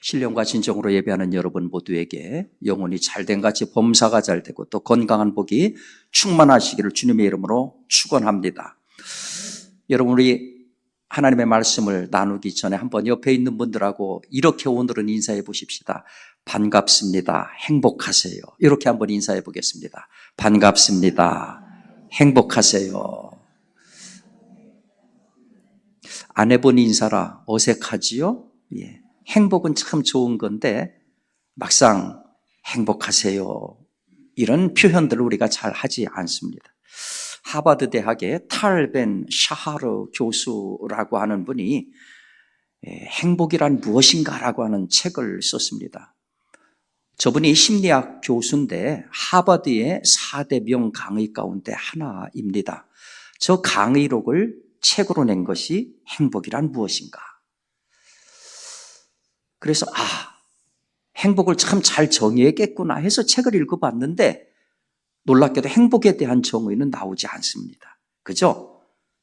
신령과 진정으로 예배하는 여러분 모두에게 영혼이 잘된 같이 범사가 잘되고 또 건강한 복이 충만하시기를 주님의 이름으로 축원합니다. 여러분, 우리 하나님의 말씀을 나누기 전에 한번 옆에 있는 분들하고 이렇게 오늘은 인사해 보십시다. 반갑습니다. 행복하세요. 이렇게 한번 인사해 보겠습니다. 반갑습니다. 행복하세요. 안 해본 인사라 어색하지요? 예. 행복은 참 좋은 건데 막상 행복하세요 이런 표현들을 우리가 잘 하지 않습니다. 하버드 대학의 탈 벤 샤하르 교수라고 하는 분이 행복이란 무엇인가라고 하는 책을 썼습니다. 저분이 심리학 교수인데 하버드의 4대 명강의 가운데 하나입니다. 저 강의록을 책으로 낸 것이 행복이란 무엇인가. 그래서 행복을 참 잘 정의했겠구나 해서 책을 읽어봤는데 놀랍게도 행복에 대한 정의는 나오지 않습니다. 그죠?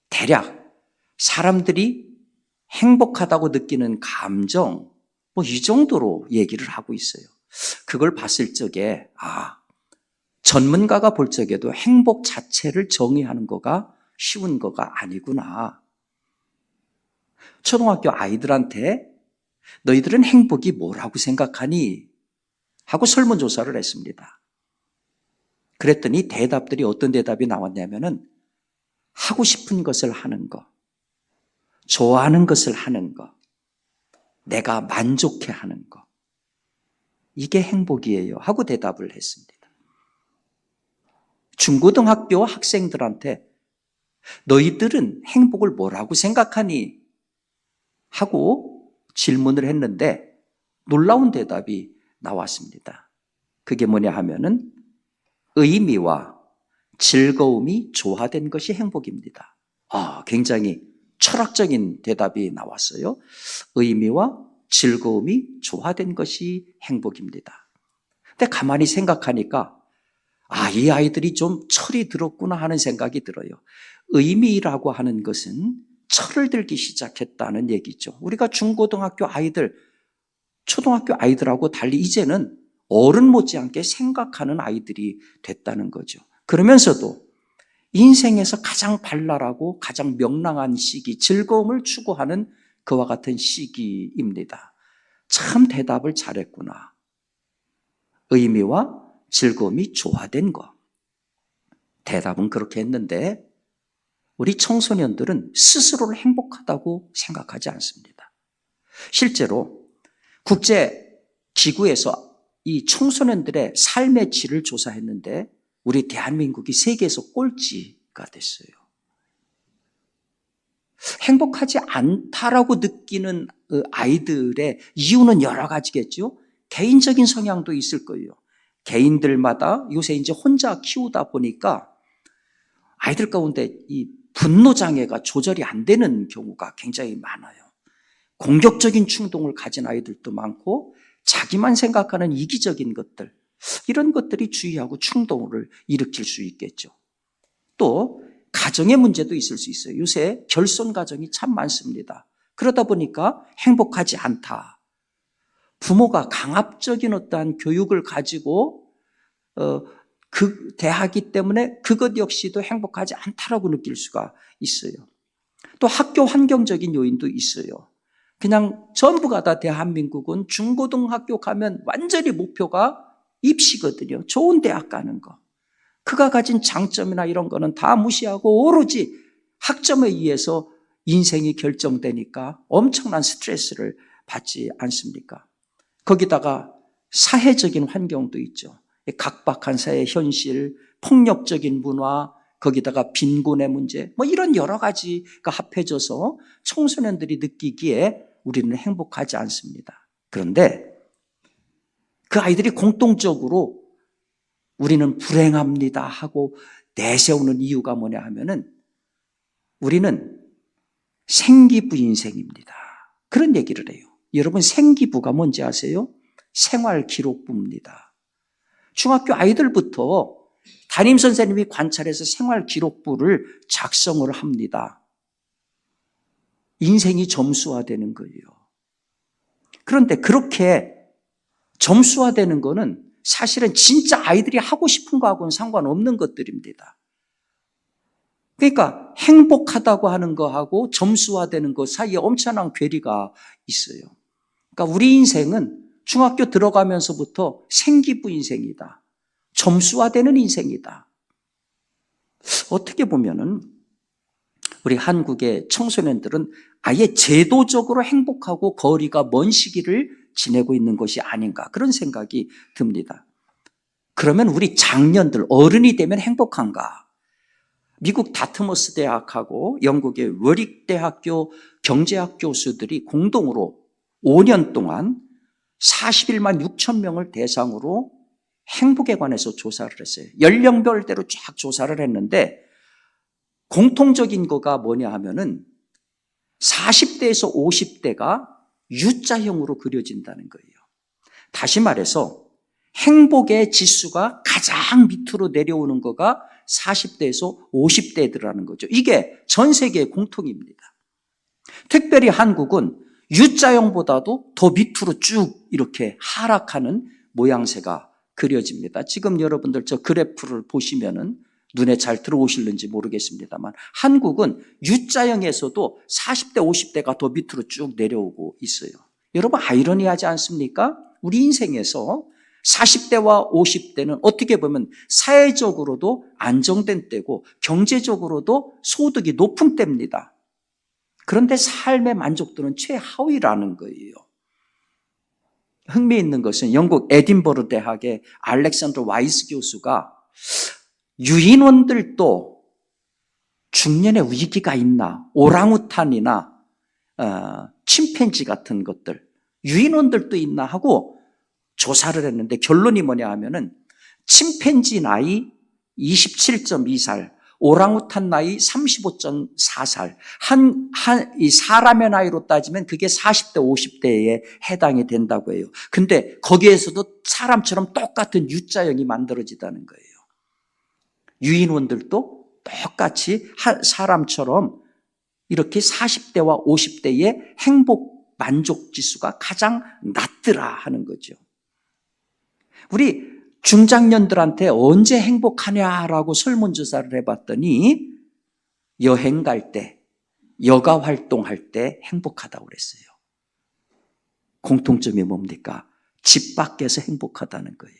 대략 사람들이 행복하다고 느끼는 감정 이 정도로 얘기를 하고 있어요. 그걸 봤을 적에 전문가가 볼 적에도 행복 자체를 정의하는 거가 쉬운 거가 아니구나. 초등학교 아이들한테 너희들은 행복이 뭐라고 생각하니? 하고 설문조사를 했습니다. 그랬더니 대답들이 어떤 대답이 나왔냐면은 하고 싶은 것을 하는 거, 좋아하는 것을 하는 거, 내가 만족해 하는 거, 이게 행복이에요 하고 대답을 했습니다. 중고등학교 학생들한테 너희들은 행복을 뭐라고 생각하니? 하고 질문을 했는데 놀라운 대답이 나왔습니다. 그게 뭐냐 하면은 의미와 즐거움이 조화된 것이 행복입니다. 굉장히 철학적인 대답이 나왔어요. 의미와 즐거움이 조화된 것이 행복입니다. 근데 가만히 생각하니까 이 아이들이 좀 철이 들었구나 하는 생각이 들어요. 의미라고 하는 것은 철을 들기 시작했다는 얘기죠. 우리가 중고등학교 아이들, 초등학교 아이들하고 달리 이제는 어른 못지않게 생각하는 아이들이 됐다는 거죠. 그러면서도 인생에서 가장 발랄하고 가장 명랑한 시기, 즐거움을 추구하는 그와 같은 시기입니다. 참 대답을 잘했구나. 의미와 즐거움이 조화된 거. 대답은 그렇게 했는데 우리 청소년들은 스스로를 행복하다고 생각하지 않습니다. 실제로 국제기구에서 이 청소년들의 삶의 질을 조사했는데 우리 대한민국이 세계에서 꼴찌가 됐어요. 행복하지 않다라고 느끼는 아이들의 이유는 여러 가지겠죠. 개인적인 성향도 있을 거예요. 개인들마다 요새 이제 혼자 키우다 보니까 아이들 가운데 이 분노장애가 조절이 안 되는 경우가 굉장히 많아요. 공격적인 충동을 가진 아이들도 많고 자기만 생각하는 이기적인 것들, 이런 것들이 주의하고 충동을 일으킬 수 있겠죠. 또 가정의 문제도 있을 수 있어요. 요새 결손 가정이 참 많습니다. 그러다 보니까 행복하지 않다. 부모가 강압적인 어떠한 교육을 가지고 대하기 때문에 그것 역시도 행복하지 않다라고 느낄 수가 있어요. 또 학교 환경적인 요인도 있어요. 그냥 전부가 다 대한민국은 중고등학교 가면 완전히 목표가 입시거든요. 좋은 대학 가는 거. 그가 가진 장점이나 이런 거는 다 무시하고 오로지 학점에 의해서 인생이 결정되니까 엄청난 스트레스를 받지 않습니까? 거기다가 사회적인 환경도 있죠. 각박한 사회 현실, 폭력적인 문화, 거기다가 빈곤의 문제, 이런 여러 가지가 합해져서 청소년들이 느끼기에 우리는 행복하지 않습니다. 그런데 그 아이들이 공통적으로 우리는 불행합니다 하고 내세우는 이유가 뭐냐 하면은 우리는 생기부 인생입니다. 그런 얘기를 해요. 여러분, 생기부가 뭔지 아세요? 생활기록부입니다. 중학교 아이들부터 담임선생님이 관찰해서 생활기록부를 작성을 합니다. 인생이 점수화되는 거예요. 그런데 그렇게 점수화되는 거는 사실은 진짜 아이들이 하고 싶은 거하고는 상관없는 것들입니다. 그러니까 행복하다고 하는 거하고 점수화되는 것 사이에 엄청난 괴리가 있어요. 그러니까 우리 인생은 중학교 들어가면서부터 생기부 인생이다. 점수화되는 인생이다. 어떻게 보면은 우리 한국의 청소년들은 아예 제도적으로 행복하고 거리가 먼 시기를 지내고 있는 것이 아닌가 그런 생각이 듭니다. 그러면 우리 장년들 어른이 되면 행복한가? 미국 다트머스 대학하고 영국의 워릭 대학교 경제학 교수들이 공동으로 5년 동안 41만 6천 명을 대상으로 행복에 관해서 조사를 했어요. 연령별대로 쫙 조사를 했는데 공통적인 거가 뭐냐 하면은 40대에서 50대가 U자형으로 그려진다는 거예요. 다시 말해서 행복의 지수가 가장 밑으로 내려오는 거가 40대에서 50대들이라는 거죠. 이게 전 세계의 공통입니다. 특별히 한국은 U자형보다도 더 밑으로 쭉 이렇게 하락하는 모양새가 그려집니다. 지금 여러분들 저 그래프를 보시면은 눈에 잘 들어오실는지 모르겠습니다만 한국은 U자형에서도 40대, 50대가 더 밑으로 쭉 내려오고 있어요. 여러분 아이러니하지 않습니까? 우리 인생에서 40대와 50대는 어떻게 보면 사회적으로도 안정된 때고 경제적으로도 소득이 높은 때입니다. 그런데 삶의 만족도는 최하위라는 거예요. 흥미있는 것은 영국 에딘버러 대학의 알렉산더 와이스 교수가 유인원들도 중년의 위기가 있나, 오랑우탄이나 침팬지 같은 것들, 유인원들도 있나 하고 조사를 했는데 결론이 뭐냐 하면은 침팬지 나이 27.2살, 오랑우탄 나이 35.4살, 이 사람의 나이로 따지면 그게 40대, 50대에 해당이 된다고 해요. 근데 거기에서도 사람처럼 똑같은 U자형이 만들어지다는 거예요. 유인원들도 똑같이 사람처럼 이렇게 40대와 50대의 행복 만족 지수가 가장 낮더라 하는 거죠. 우리 중장년들한테 언제 행복하냐라고 설문조사를 해봤더니 여행 갈 때, 여가 활동할 때 행복하다고 그랬어요. 공통점이 뭡니까? 집 밖에서 행복하다는 거예요.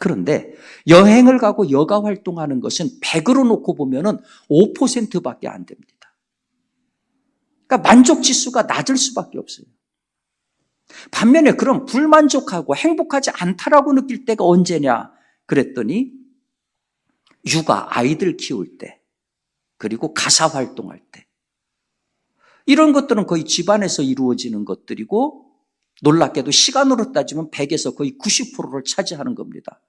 그런데 여행을 가고 여가 활동하는 것은 100으로 놓고 보면은 5%밖에 안 됩니다. 그러니까 만족 지수가 낮을 수밖에 없어요. 반면에 그럼 불만족하고 행복하지 않다라고 느낄 때가 언제냐? 그랬더니 육아, 아이들 키울 때, 그리고 가사 활동할 때. 이런 것들은 거의 집안에서 이루어지는 것들이고 놀랍게도 시간으로 따지면 100에서 거의 90%를 차지하는 겁니다.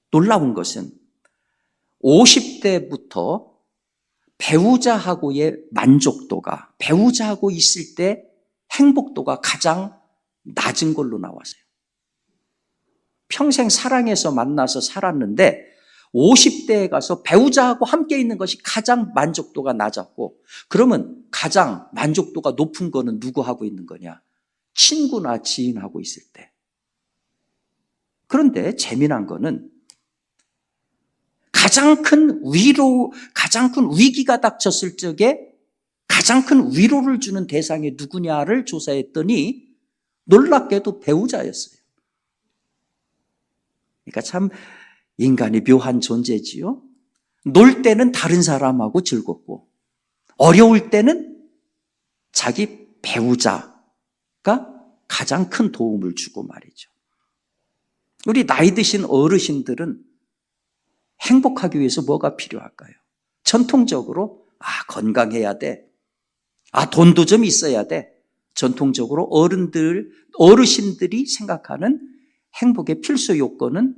놀라운 것은 50대부터 배우자하고의 만족도가, 배우자하고 있을 때 행복도가 가장 낮은 걸로 나왔어요. 평생 사랑해서 만나서 살았는데 50대에 가서 배우자하고 함께 있는 것이 가장 만족도가 낮았고, 그러면 가장 만족도가 높은 거는 누구하고 있는 거냐? 친구나 지인하고 있을 때. 그런데 재미난 거는 가장 큰 위기가 닥쳤을 적에 가장 큰 위로를 주는 대상이 누구냐를 조사했더니 놀랍게도 배우자였어요. 그러니까 참 인간이 묘한 존재지요. 놀 때는 다른 사람하고 즐겁고 어려울 때는 자기 배우자가 가장 큰 도움을 주고 말이죠. 우리 나이 드신 어르신들은 행복하기 위해서 뭐가 필요할까요? 전통적으로 건강해야 돼. 돈도 좀 있어야 돼. 전통적으로 어르신들이 생각하는 행복의 필수 요건은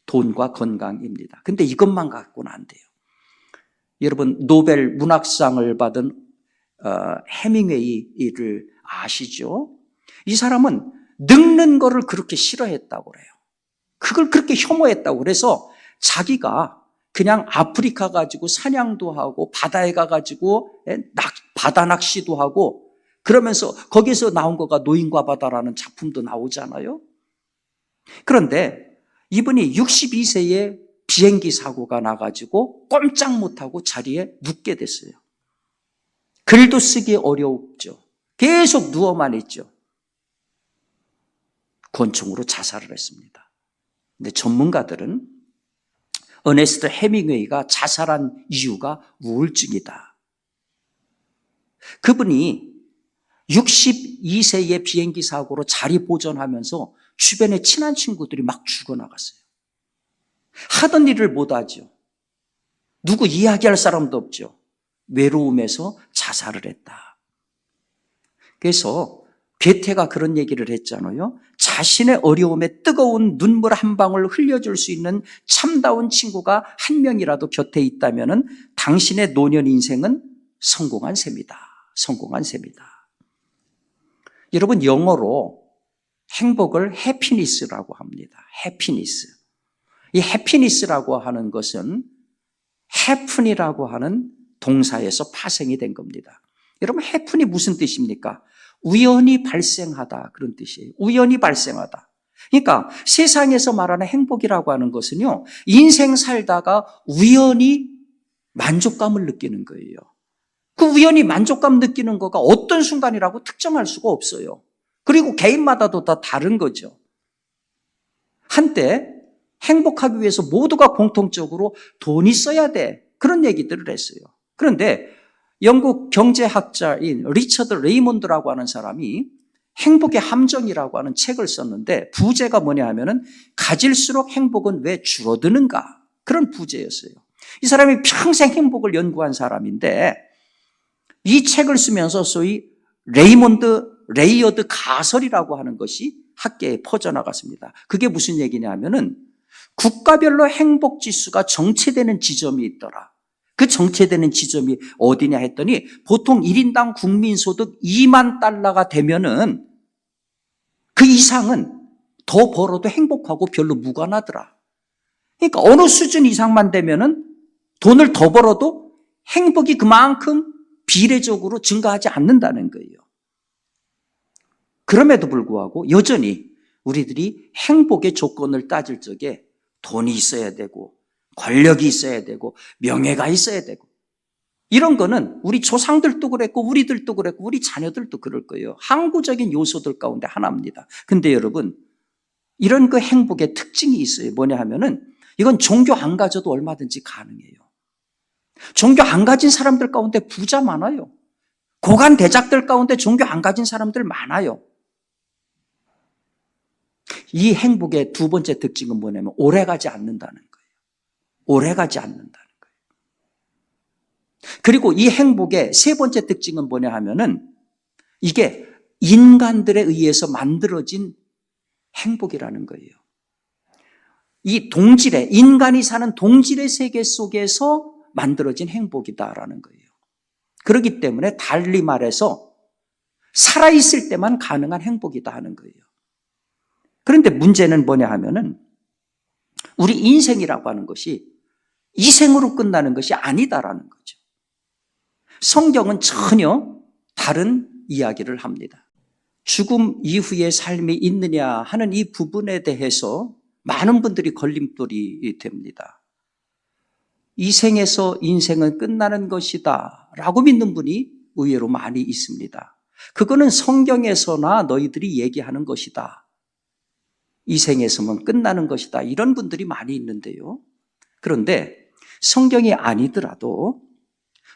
돈과 건강입니다. 근데 이것만 갖고는 안 돼요. 여러분 노벨 문학상을 받은 해밍웨이를 아시죠? 이 사람은 늙는 거를 그렇게 싫어했다고 그래요. 그걸 그렇게 혐오했다고 그래서 자기가 그냥 아프리카 가지고 사냥도 하고 바다에 가가지고 바다 낚시도 하고 그러면서 거기서 나온 거가 노인과 바다라는 작품도 나오잖아요. 그런데 이분이 62세에 비행기 사고가 나가지고 꼼짝 못하고 자리에 눕게 됐어요. 글도 쓰기 어려웠죠. 계속 누워만 있죠. 권총으로 자살을 했습니다. 근데 전문가들은 어네스트 헤밍웨이가 자살한 이유가 우울증이다. 그분이 62세의 비행기 사고로 자리 보존하면서 주변에 친한 친구들이 막 죽어나갔어요. 하던 일을 못하죠. 누구 이야기할 사람도 없죠. 외로움에서 자살을 했다. 그래서 괴테가 그런 얘기를 했잖아요. 자신의 어려움에 뜨거운 눈물 한 방울 흘려줄 수 있는 참다운 친구가 한 명이라도 곁에 있다면 당신의 노년 인생은 성공한 셈이다. 성공한 셈이다. 여러분, 영어로 행복을 해피니스라고 합니다. 해피니스. 이 해피니스라고 하는 것은 happen이라고 하는 동사에서 파생이 된 겁니다. 여러분, happen이 무슨 뜻입니까? 우연히 발생하다, 그런 뜻이에요. 우연히 발생하다. 그러니까 세상에서 말하는 행복이라고 하는 것은요, 인생 살다가 우연히 만족감을 느끼는 거예요. 그 우연히 만족감 느끼는 거가 어떤 순간이라고 특정할 수가 없어요. 그리고 개인마다도 다 다른 거죠. 한때 행복하기 위해서 모두가 공통적으로 돈이 써야 돼, 그런 얘기들을 했어요. 그런데 영국 경제학자인 리처드 레이몬드라고 하는 사람이 행복의 함정이라고 하는 책을 썼는데, 부제가 뭐냐 하면은 가질수록 행복은 왜 줄어드는가, 그런 부제였어요. 이 사람이 평생 행복을 연구한 사람인데 이 책을 쓰면서 소위 레이어드 가설이라고 하는 것이 학계에 퍼져나갔습니다. 그게 무슨 얘기냐 하면은 국가별로 행복 지수가 정체되는 지점이 있더라. 그 정체되는 지점이 어디냐 했더니 보통 1인당 국민소득 2만 달러가 되면은 그 이상은 더 벌어도 행복하고 별로 무관하더라. 그러니까 어느 수준 이상만 되면은 돈을 더 벌어도 행복이 그만큼 비례적으로 증가하지 않는다는 거예요. 그럼에도 불구하고 여전히 우리들이 행복의 조건을 따질 적에 돈이 있어야 되고 권력이 있어야 되고 명예가 있어야 되고, 이런 거는 우리 조상들도 그랬고 우리들도 그랬고 우리 자녀들도 그럴 거예요. 항구적인 요소들 가운데 하나입니다. 근데 여러분, 이런 그 행복의 특징이 있어요. 뭐냐 하면은 이건 종교 안 가져도 얼마든지 가능해요. 종교 안 가진 사람들 가운데 부자 많아요. 고관 대작들 가운데 종교 안 가진 사람들 많아요. 이 행복의 두 번째 특징은 뭐냐면 오래가지 않는다는 거예요. 오래가지 않는다는 거예요. 그리고 이 행복의 세 번째 특징은 뭐냐 하면은 이게 인간들에 의해서 만들어진 행복이라는 거예요. 이 동질의, 인간이 사는 동질의 세계 속에서 만들어진 행복이다라는 거예요. 그렇기 때문에 달리 말해서 살아있을 때만 가능한 행복이다 하는 거예요. 그런데 문제는 뭐냐 하면은 우리 인생이라고 하는 것이 이 생으로 끝나는 것이 아니다라는 거죠. 성경은 전혀 다른 이야기를 합니다. 죽음 이후의 삶이 있느냐 하는 이 부분에 대해서 많은 분들이 걸림돌이 됩니다. 이 생에서 인생은 끝나는 것이다 라고 믿는 분이 의외로 많이 있습니다. 그거는 성경에서나 너희들이 얘기하는 것이다. 이 생에서만 끝나는 것이다. 이런 분들이 많이 있는데요. 그런데 성경이 아니더라도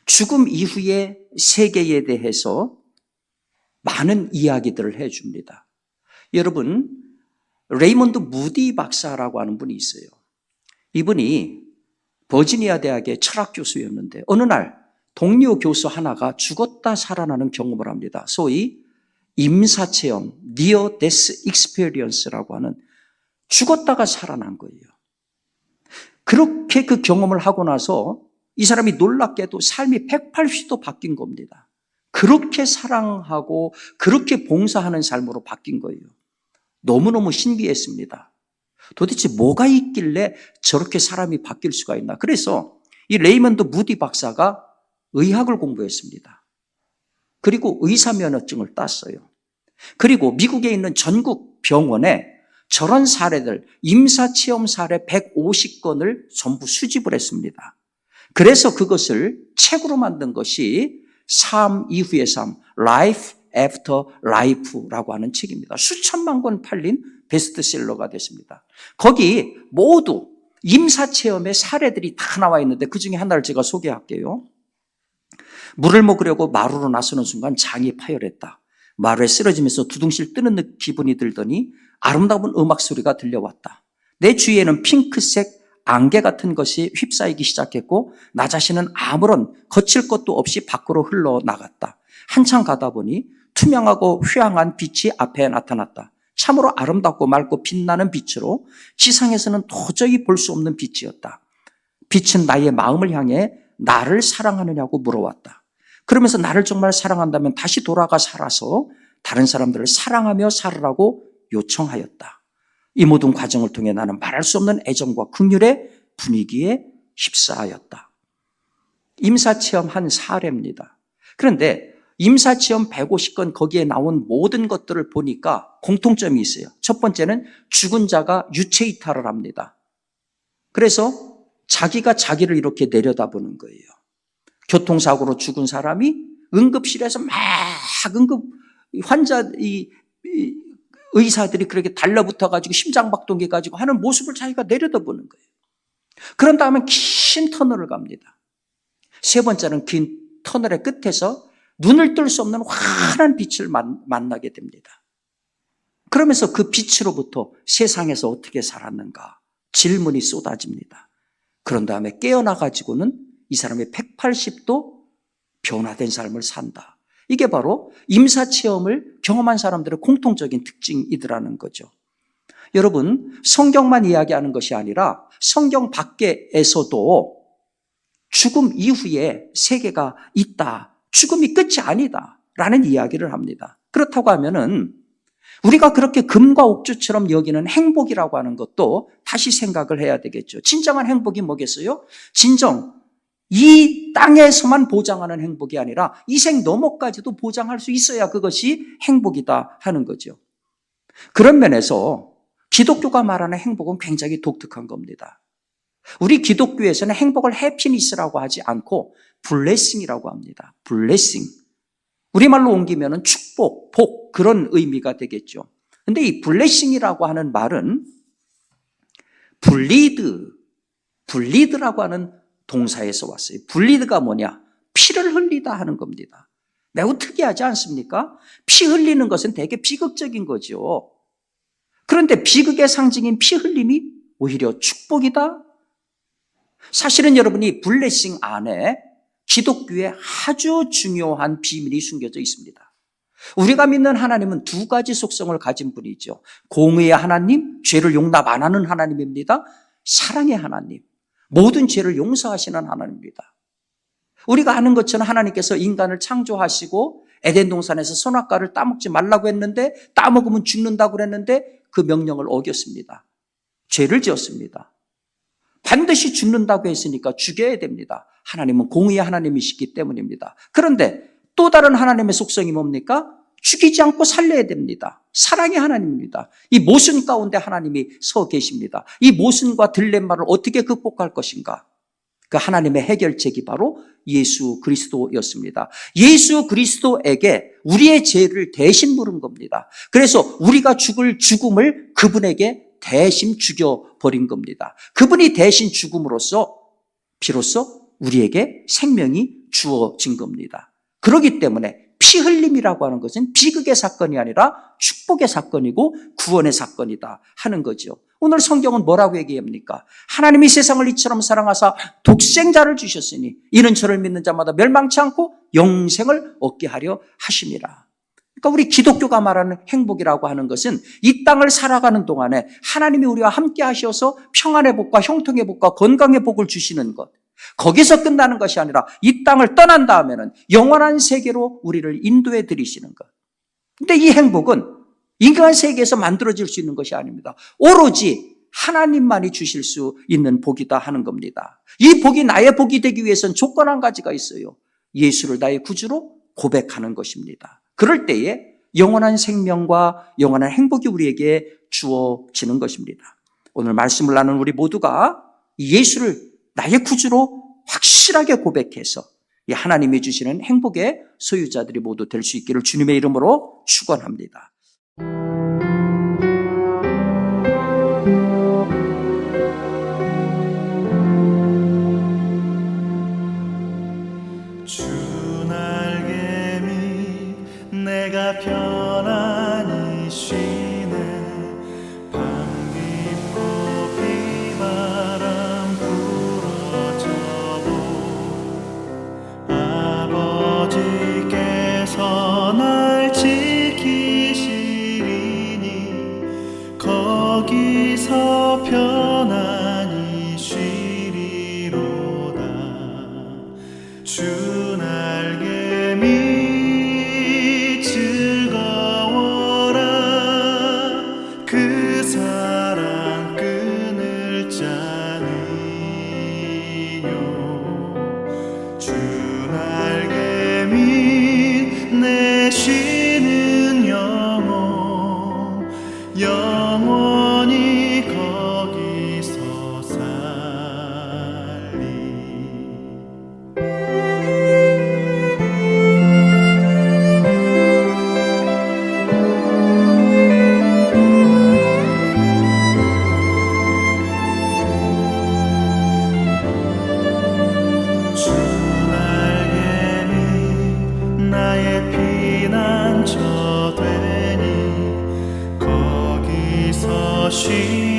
죽음 이후의 세계에 대해서 많은 이야기들을 해줍니다. 여러분, 레이몬드 무디 박사라고 하는 분이 있어요. 이분이 버지니아 대학의 철학 교수였는데 어느 날 동료 교수 하나가 죽었다 살아나는 경험을 합니다. 소위 임사체험, Near Death Experience라고 하는, 죽었다가 살아난 거예요. 그렇게 그 경험을 하고 나서 이 사람이 놀랍게도 삶이 180도 바뀐 겁니다. 그렇게 사랑하고 그렇게 봉사하는 삶으로 바뀐 거예요. 너무너무 신기했습니다. 도대체 뭐가 있길래 저렇게 사람이 바뀔 수가 있나. 그래서 이 레이먼드 무디 박사가 의학을 공부했습니다. 그리고 의사 면허증을 땄어요. 그리고 미국에 있는 전국 병원에 저런 사례들, 임사체험 사례 150건을 전부 수집을 했습니다. 그래서 그것을 책으로 만든 것이 삶 이후의 삶, Life After Life라고 하는 책입니다. 수천만 권 팔린 베스트셀러가 됐습니다. 거기 모두 임사체험의 사례들이 다 나와 있는데 그중에 하나를 제가 소개할게요. 물을 먹으려고 마루로 나서는 순간 장이 파열했다. 마루에 쓰러지면서 두둥실 뜨는 기분이 들더니 아름다운 음악 소리가 들려왔다. 내 주위에는 핑크색 안개 같은 것이 휩싸이기 시작했고 나 자신은 아무런 거칠 것도 없이 밖으로 흘러나갔다. 한참 가다 보니 투명하고 휘황한 빛이 앞에 나타났다. 참으로 아름답고 맑고 빛나는 빛으로 지상에서는 도저히 볼 수 없는 빛이었다. 빛은 나의 마음을 향해 나를 사랑하느냐고 물어왔다. 그러면서 나를 정말 사랑한다면 다시 돌아가 살아서 다른 사람들을 사랑하며 살으라고 요청하였다. 이 모든 과정을 통해 나는 말할 수 없는 애정과 긍휼의 분위기에 휩싸였다. 임사체험한 사례입니다. 그런데 임사체험 150건 거기에 나온 모든 것들을 보니까 공통점이 있어요. 첫 번째는 죽은 자가 유체이탈을 합니다. 그래서 자기가 자기를 이렇게 내려다보는 거예요. 교통사고로 죽은 사람이 응급실에서 막 환자, 의사들이 그렇게 달라붙어가지고 심장박동기 가지고 하는 모습을 자기가 내려다보는 거예요. 그런 다음에 긴 터널을 갑니다. 세 번째는 긴 터널의 끝에서 눈을 뜰 수 없는 환한 빛을 만나게 됩니다. 그러면서 그 빛으로부터 세상에서 어떻게 살았는가 질문이 쏟아집니다. 그런 다음에 깨어나가지고는 이 사람이 180도 변화된 삶을 산다. 이게 바로 임사체험을 경험한 사람들의 공통적인 특징이더라는 거죠. 여러분, 성경만 이야기하는 것이 아니라 성경 밖에서도 죽음 이후에 세계가 있다. 죽음이 끝이 아니다. 라는 이야기를 합니다. 그렇다고 하면은 우리가 그렇게 금과 옥주처럼 여기는 행복이라고 하는 것도 다시 생각을 해야 되겠죠. 진정한 행복이 뭐겠어요? 진정 이 땅에서만 보장하는 행복이 아니라 이 생 너머까지도 보장할 수 있어야 그것이 행복이다 하는 거죠. 그런 면에서 기독교가 말하는 행복은 굉장히 독특한 겁니다. 우리 기독교에서는 행복을 해피니스라고 하지 않고 블레싱이라고 합니다. 블레싱. 우리말로 옮기면 축복, 복 그런 의미가 되겠죠. 그런데 이 블레싱이라고 하는 말은 블리드라고 하는 동사에서 왔어요. 블리드가 뭐냐? 피를 흘리다 하는 겁니다. 매우 특이하지 않습니까? 피 흘리는 것은 되게 비극적인 거죠. 그런데 비극의 상징인 피 흘림이 오히려 축복이다? 사실은 여러분이 블레싱 안에 기독교의 아주 중요한 비밀이 숨겨져 있습니다. 우리가 믿는 하나님은 두 가지 속성을 가진 분이죠. 공의의 하나님, 죄를 용납 안 하는 하나님입니다. 사랑의 하나님, 모든 죄를 용서하시는 하나님입니다. 우리가 아는 것처럼 하나님께서 인간을 창조하시고 에덴 동산에서 선악과를 따먹지 말라고 했는데 따먹으면 죽는다고 그랬는데 그 명령을 어겼습니다. 죄를 지었습니다. 반드시 죽는다고 했으니까 죽여야 됩니다. 하나님은 공의의 하나님이시기 때문입니다. 그런데 또 다른 하나님의 속성이 뭡니까? 죽이지 않고 살려야 됩니다. 사랑의 하나님입니다. 이 모순 가운데 하나님이 서 계십니다. 이 모순과 딜레마를 어떻게 극복할 것인가? 그 하나님의 해결책이 바로 예수 그리스도였습니다. 예수 그리스도에게 우리의 죄를 대신 물은 겁니다. 그래서 우리가 죽을 죽음을 그분에게 대신 죽여버린 겁니다. 그분이 대신 죽음으로써 비로소 우리에게 생명이 주어진 겁니다. 그렇기 때문에 피 흘림이라고 하는 것은 비극의 사건이 아니라 축복의 사건이고 구원의 사건이다 하는 거죠. 오늘 성경은 뭐라고 얘기합니까? 하나님이 세상을 이처럼 사랑하사 독생자를 주셨으니 이는 저를 믿는 자마다 멸망치 않고 영생을 얻게 하려 하심이라. 그러니까 우리 기독교가 말하는 행복이라고 하는 것은 이 땅을 살아가는 동안에 하나님이 우리와 함께 하셔서 평안의 복과 형통의 복과 건강의 복을 주시는 것, 거기서 끝나는 것이 아니라 이 땅을 떠난 다음에는 영원한 세계로 우리를 인도해 드리시는 것. 근데 이 행복은 인간 세계에서 만들어질 수 있는 것이 아닙니다. 오로지 하나님만이 주실 수 있는 복이다 하는 겁니다. 이 복이 나의 복이 되기 위해서는 조건 한 가지가 있어요. 예수를 나의 구주로 고백하는 것입니다. 그럴 때에 영원한 생명과 영원한 행복이 우리에게 주어지는 것입니다. 오늘 말씀을 나눈 우리 모두가 예수를 나의 구주로 확실하게 고백해서 이 하나님이 주시는 행복의 소유자들이 모두 될 수 있기를 주님의 이름으로 축원합니다. 주 날개 밑 내가 편안히 쉬네. 밤 깊고 비바람 불어져도 아버지께서 날 지키시리니 거기서 편안히 쉬리로다. 주 날개 밑 즐거워라. 그 사랑 끊을 자는요. 주 날개 밑 내 쉬는 영혼 영원히 거기서 살리. 주 날개 밑 나의 피난처 되니 거기서 쉬